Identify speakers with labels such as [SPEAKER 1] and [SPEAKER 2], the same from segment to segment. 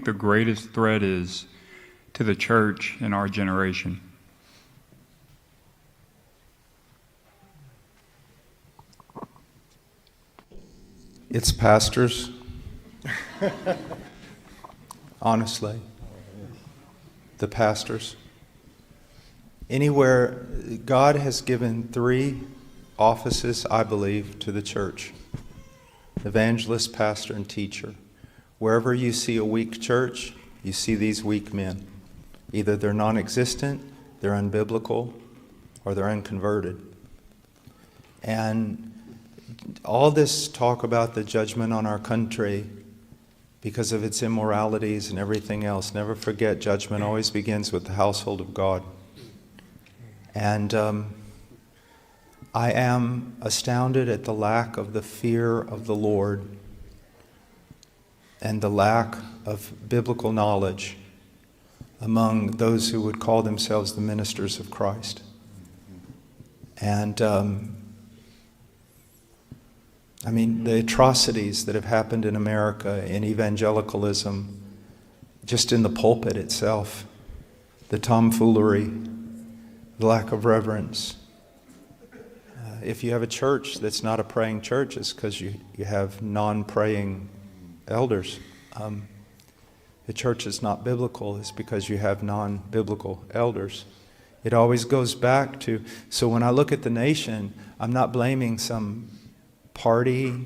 [SPEAKER 1] the greatest threat is to the church in our generation?
[SPEAKER 2] It's pastors. Honestly. The pastors. Anywhere, God has given 3 offices, I believe, to the church. Evangelist, pastor, and teacher. Wherever you see a weak church, you see these weak men. Either they're non-existent, they're unbiblical, or they're unconverted. And all this talk about the judgment on our country because of its immoralities and everything else, never forget, judgment always begins with the household of God. And I am astounded at the lack of the fear of the Lord and the lack of biblical knowledge among those who would call themselves the ministers of Christ. And I mean, the atrocities that have happened in America in evangelicalism, just in the pulpit itself, the tomfoolery, the lack of reverence. If you have a church that's not a praying church, it's because you have non-praying elders. The church is not biblical, it's because you have non-biblical elders. It always goes back to, so when I look at the nation, I'm not blaming some party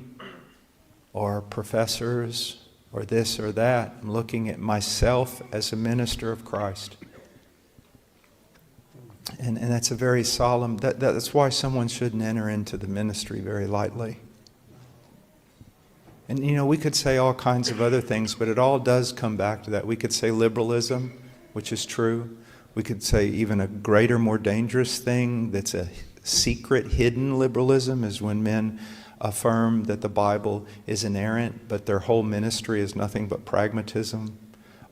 [SPEAKER 2] or professors or this or that. I'm looking at myself as a minister of Christ. And that's a very solemn, that's why someone shouldn't enter into the ministry very lightly. And you know, we could say all kinds of other things, but it all does come back to that. We could say liberalism, which is true. We could say even a greater, more dangerous thing that's a secret, hidden liberalism is when men affirm that the Bible is inerrant, but their whole ministry is nothing but pragmatism.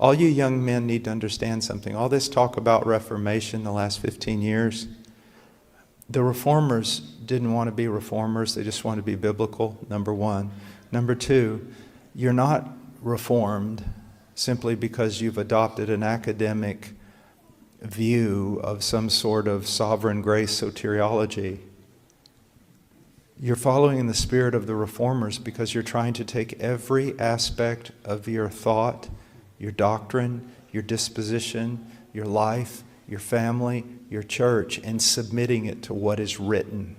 [SPEAKER 2] All you young men need to understand something. All this talk about reformation the last 15 years, the reformers didn't want to be reformers. They just wanted to be biblical, number one. Number two, you're not reformed simply because you've adopted an academic view of some sort of sovereign grace soteriology. You're following in the spirit of the reformers because you're trying to take every aspect of your thought, your doctrine, your disposition, your life, your family, your church, and submitting it to what is written.